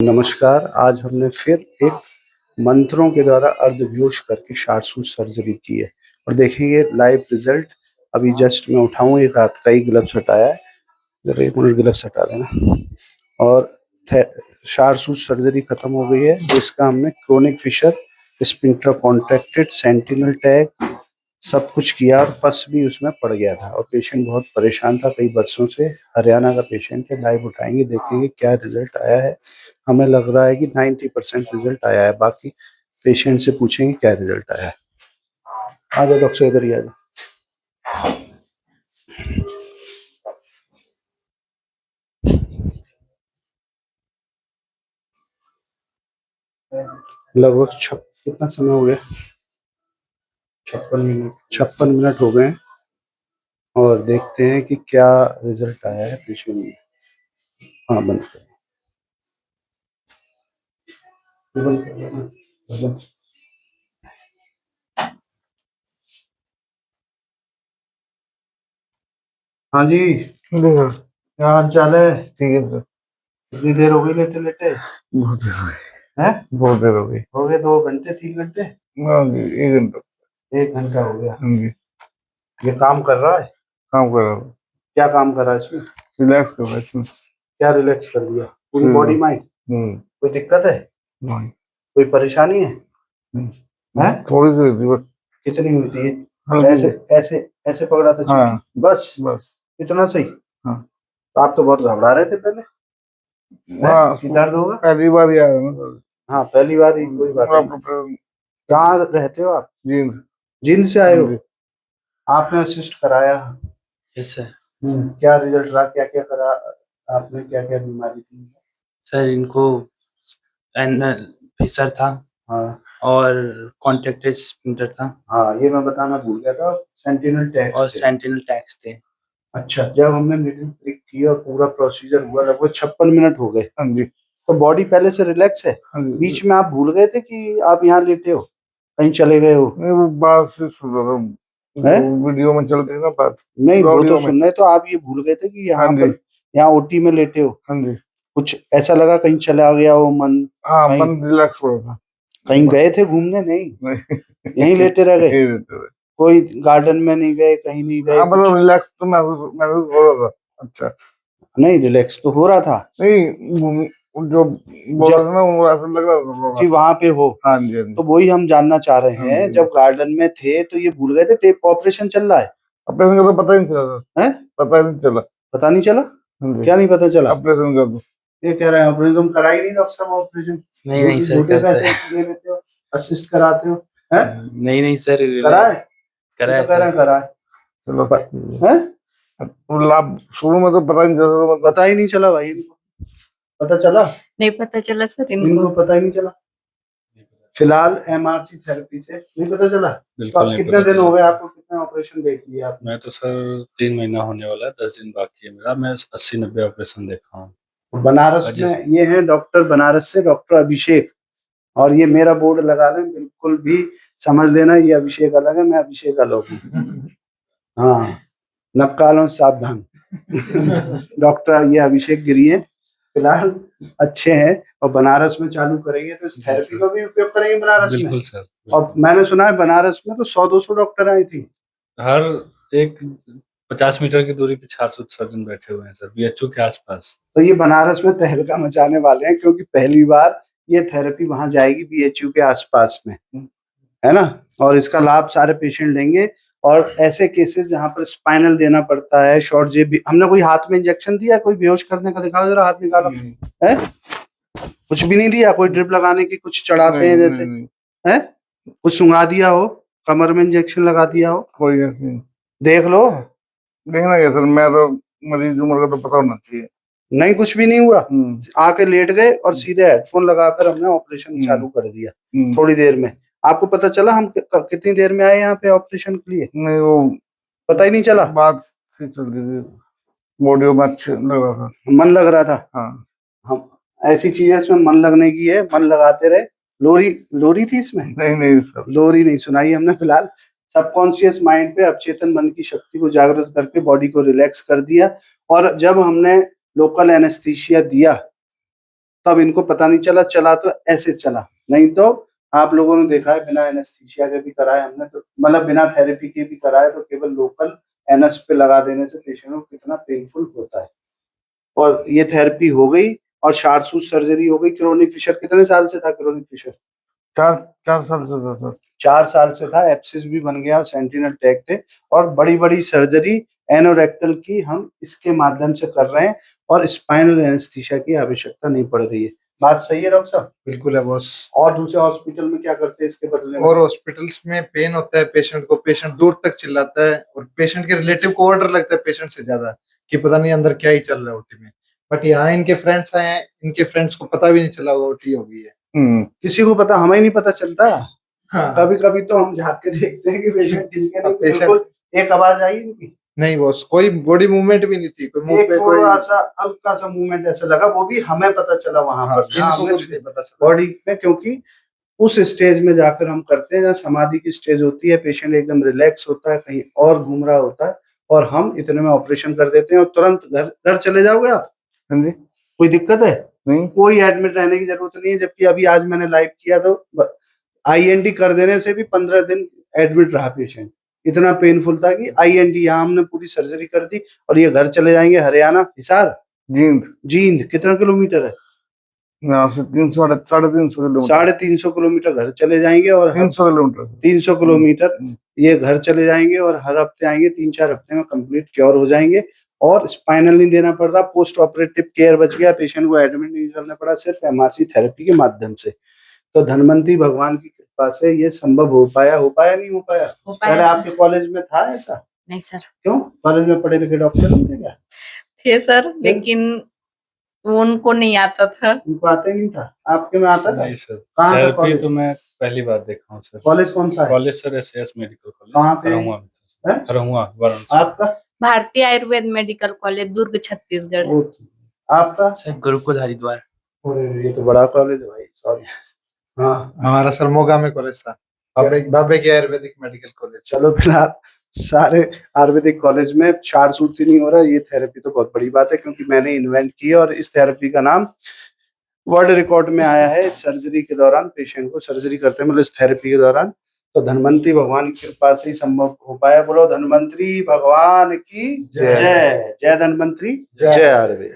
नमस्कार, आज हमने फिर एक मंत्रों के द्वारा अर्धव्यूज करके शार्ट सर्जरी की है और देखेंगे लाइव रिजल्ट। अभी जस्ट मैं उठा हूँ, एक हाथ का ही ग्लव्स हटाया है। जरा 1 मिनट ग्लव्स हटा देना। और शार्ट सर्जरी खत्म हो गई है। जिसका हमने chronic fissure, sphincter contracted, sentinel tag सब कुछ किया और पस भी उसमें पड़ गया था और पेशेंट बहुत परेशान था कई वर्षों से। हरियाणा का पेशेंट है। लाइव उठाएंगे, देखेंगे क्या रिजल्ट आया है। हमें लग रहा है कि 90% रिजल्ट आया है। बाकी पेशेंट से पूछेंगे क्या रिजल्ट आया है। आ जाओ डॉक्टर, इधर ही आ जाओ। लगभग कितना समय हो गया? 56 मिनट। 56 मिनट हो गए और देखते हैं कि क्या रिजल्ट आया है पेशेंट में। हाँ, बंद कर, बंद कर लेना, बंद। हाँ जी, क्या हाल चाल है? ठीक है सर। कितनी देर हो गई लेटे लेटे? बहुत देर हो गई। हैं? बहुत देर हो गई। हो गए 2 घंटे 3 घंटे? हाँ जी, 1 घंटा। 1 घंटा हो गया। हाँ जी, ये काम कर रहा है? काम कर रहा हूँ। क्या काम कर रहा है इसमें? रिलैक्स कर रहा है इसमें। क्या रिलैक्स कर दिया? पूरी बॉडी माइंड? कोई दिक्कत है? नहीं। कोई परेशानी है? हैं? थोड़ी सी रहती बस। कितनी हुई थी? हल्की ऐसे सी। ऐसे ऐसे पकड़ा था हाँ, चींटी बस? बस। इतना सही? हाँ। तो आप तो बहुत घबरा रहे थे पहले। है हाँ, कि दर्द होगा? पहली बार ही आया ना सर। हाँ, पहली बार ही, कोई बात नहीं। कहाँ रहते हो आप? जींद। जींद से आए हाँ हो? जी। आपने असिस्ट कराया? Yes sir. क्या रिजल्ट रहा? क्या क्या करा आपने? क्या क्या बीमारी थी? सर इनको एनल फिशर था हाँ और कॉन्ट्रैक्टेड स्पिंटर था हाँ, ये मैं बताना भूल गया था। सेंटिनल टैक्स और थे। सेंटिनल टैक्स थे। अच्छा, जब हमने नीडल प्रिक की और पूरा प्रोसीजर हुआ, लगभग 56 मिनट हो गए। हाँ जी। तो बॉडी पहले से रिलैक्स है? हाँ जी। बीच में आप भूल गए थे कि आप यहाँ लेटे हो, कहीं चले गए हो? नहीं, वो बात से सुन रहा था। हैं? वो वीडियो में चलती है ना बात। नहीं, वो तो ऑडियो में। सुन रहे। तो आप ये भूल गए थे कि हाँ यहाँ जी। पर, यहाँ ओटी में लेटे हो? हाँ जी। कुछ ऐसा लगा कहीं चला गया हो मन? हाँ, कहीं मन रिलैक्स हो रहा था। कहीं गए थे घूमने? नहीं, नहीं। यहीं लेटे रह गए? यही रहते थे। कोई गार्डन में नहीं गए, कहीं नहीं गए? हाँ, कुछ मतलब रिलैक्स तो महसूस महसूस हो रहा था। अच्छा। नहीं, रिलैक्स तो हो रहा था। नहीं, जो बोल रहे जब थे ना वो ऐसा लग रहा था थोड़ा कि सा। वहां पे हो, हाँ जी, हाँ जी। तो वही हम जानना चाह रहे हाँ हैं। जी। जब गार्डन में थे तो ये भूल गए थे टेप ऑपरेशन चल रहा है? ऑपरेशन का तो पता ही नहीं चला था। हैं? पता ही नहीं चला। पता नहीं चला? हाँ जी। क्या नहीं पता चला? ऑपरेशन का तो ये कह रहे हैं ऑपरेशन तुम करा ही नहीं डॉक्टर साहब ऑपरेशन? नहीं सर, झूठे करता पैसे है। ले लेते हो, असिस्ट कराते हो? हैं? नहीं सर, करा है? करा ये है तो कह रहे हैं सर। करा है। चलो। हैं? वो लाभ शुरू में तो पता ही नहीं चला, शुरू में तो पता ही नहीं चला भाई इनको? पता चला? नहीं पता चला सर इनको पता ही नहीं चला। फिलहाल एमआरसी थेरेपी से नहीं पता चला। तो अब कितने दिन हो गए आपको? कितने ऑपरेशन देख लिए आपने? मैं तो सर 3 महीना होने वाला है, 10 दिन बाकी है मेरा। मैं 80-90 ऑपरेशन देखा हूँ। बनारस में ये हैं डॉक्टर, बनारस से डॉक्टर अभिषेक। और ये मेरा बोर्ड लगा लें, बिल्कुल भी समझ लेना ये अभिषेक अलग है, मैं अभिषेक अलग हूँ। हाँ, नक्कालों सावधान। डॉक्टर ये अभिषेक गिरी है। फिलहाल अच्छे हैं और बनारस में चालू करेंगे तो इस थेरेपी का भी उपयोग करेंगे बनारस में। बिल्कुल सर, और बिल्कुल। मैंने सुना है बनारस में तो 100-200 डॉक्टर आई थी। हर एक 50 मीटर की दूरी पे 400 सर्जन बैठे हुए हैं सर, बीएचयू के आसपास। तो ये बनारस में तहलका मचाने वाले हैं, क्योंकि पहली बार ये थेरेपी वहां जाएगी बीएचयू के आसपास में, है ना? और इसका लाभ सारे पेशेंट लेंगे। और ऐसे केसेस जहां पर स्पाइनल देना पड़ता है, शॉर्ट जेब भी, हमने कोई हाथ में इंजेक्शन दिया, कोई बेहोश करने का? दिखाओ जरा, हाथ निकालो। है? कुछ भी नहीं दिया? कोई ड्रिप लगाने की, कुछ चढ़ाते हैं जैसे, है? कुछ सुंघा दिया हो, कमर में इंजेक्शन लगा दिया हो? कोई ऐसे नहीं। देख लो। देखना क्या सर, मैं तो मरीज उम्र का तो पता होना चाहिए। नहीं, कुछ भी नहीं हुआ। आके लेट गए और सीधे हेडफोन लगाकर हमने ऑपरेशन चालू कर दिया थोड़ी देर में। आपको पता चला हम कितनी देर में आए यहाँ पे ऑपरेशन के लिए? नहीं, वो पता ही नहीं चला। बात से चल रही थी, बॉडी में अच्छा लग रहा था। मन लग रहा था। हाँ। हम ऐसी चीजें इसमें मन लगने की है, मन लगाते रहे। लोरी लोरी थी इसमें? नहीं सर, लोरी नहीं सुनाई हमने। फिलहाल सबकॉन्शियस माइंड पे अवचेतन मन की शक्ति को जागृत करके बॉडी को रिलैक्स कर दिया। और जब हमने लोकल एनेस्थीसिया दिया तब इनको पता नहीं चला, चला तो ऐसे चला, नहीं तो आप लोगों ने देखा है बिना एनेस्थीसिया के भी कराए हमने, तो मतलब बिना थेरेपी के भी कराए, तो केवल लोकल एनएस पे लगा देने से पेशेंट को कितना पेनफुल होता है। और ये थेरेपी हो गई और शार्ट सूट सर्जरी हो गई। क्रोनिक फिशर कितने साल से था? क्रोनिक फिशर 4 साल से था सर। 4 साल से था। एप्सिस भी बन गया, सेंटिनल टैग थे, और बड़ी बड़ी सर्जरी एनोरेक्टल की हम इसके माध्यम से कर रहे हैं और स्पाइनल एनेस्थीसिया की आवश्यकता नहीं पड़ रही है। बात सही है डॉक्टर साहब? बिल्कुल है बॉस। और दूसरे हॉस्पिटल में क्या करते हैं इसके बदले में? और हॉस्पिटल्स में पेन होता है पेशेंट को, पेशेंट दूर तक चिल्लाता है और पेशेंट के रिलेटिव को और डर लगता है पेशेंट से ज्यादा कि पता नहीं अंदर क्या ही चल रहा है ओटी में। बट यहाँ इनके फ्रेंड्स आए हैं, इनके फ्रेंड्स को पता भी नहीं चला होगा ओटी हो गई है। किसी को पता, हमें ही नहीं पता चलता। हाँ। कभी कभी तो हम झाँक के देखते हैं कि पेशेंट ठीक है, नहीं तो पेशेंट- बिल्कुल एक आवाज आई इनकी, नहीं बॉस, कोई बॉडी मूवमेंट भी नहीं थी, कोई मुंह एक पे कोई थोड़ा सा हल्का सा मूवमेंट ऐसा लगा, वो भी हमें पता चला वहां हाँ, पर, जहाँ इनको हमें कुछ नहीं पता चला। बॉडी में, क्योंकि उस स्टेज में जाकर हम करते हैं जहाँ समाधि की स्टेज होती है, पेशेंट एकदम रिलैक्स होता है, कहीं और घूम रहा होता है, और हम इतने में ऑपरेशन कर देते हैं और तुरंत घर चले जाओगे आप। हाँ जी। कोई दिक्कत है? नहीं। कोई एडमिट रहने की जरूरत नहीं है। जबकि अभी आज मैंने लाइव किया तो आईएनडी कर देने से भी 15 दिन एडमिट रहा पेशेंट, इतना पेनफुल था कि आईएनडी, यहाँ हमने पूरी सर्जरी कर दी और ये घर चले जाएंगे। हरियाणा, हिसार, जींद कितना किलोमीटर है? यहाँ से 300 किलोमीटर 350 किलोमीटर घर चले जाएंगे, और 300 किलोमीटर 300 किलोमीटर ये घर चले जाएंगे और हर हफ्ते आएंगे। 3-4 हफ्ते में कंप्लीट क्योर हो जाएंगे और स्पाइनल नहीं देना पड़ रहा, पोस्ट ऑपरेटिव केयर बच गया, पेशेंट को एडमिट नहीं करना पड़ा, सिर्फ एमआरसी थेरेपी के माध्यम से। तो धनवंतरी भगवान की कृपा से ये संभव हो पाया नहीं हो पाया? पहले आपके कॉलेज में था ऐसा? नहीं सर। क्यों? कॉलेज में पढ़े लिखे डॉक्टर नहीं थे क्या? थे सर, लेकिन वो उनको नहीं आता था। उनको आता ही नहीं था, आपके में आता था? नहीं सर, कहाँ का थेरेपी कॉलेज? तो मैं पहली बार देखा हूँ सर। कॉलेज कौन सा है? College sir SAS medical college. कहाँ पे? हरहुआ में। हैं? हरहुआ, वाराणसी। आपका? भारतीय आयुर्वेद मेडिकल कॉलेज, दुर्ग, छत्तीसगढ़। आपका? सर गुरुकुल हरिद्वार। अरे ये तो बड़ा कॉलेज है भाई, सॉरी। हाँ, हमारा सर मोगा में कॉलेज था, बाबे की आयुर्वेदिक मेडिकल कॉलेज। चलो फिलहाल सारे आयुर्वेदिक कॉलेज में शार्ट सूट ही नहीं हो रहा, ये थेरेपी तो बहुत बड़ी बात है, क्योंकि मैंने इन्वेंट की है और इस थेरेपी का नाम वर्ल्ड रिकॉर्ड में आया है। सर्जरी के दौरान पेशेंट को सर्जरी करते हैं, मतलब इस थेरेपी के दौरान, तो धनवंतरी भगवान की कृपा से ही संभव हो पाया। बोलो धनवंतरी भगवान की जय। जय धनवंतरी, जय आयुर्वेद।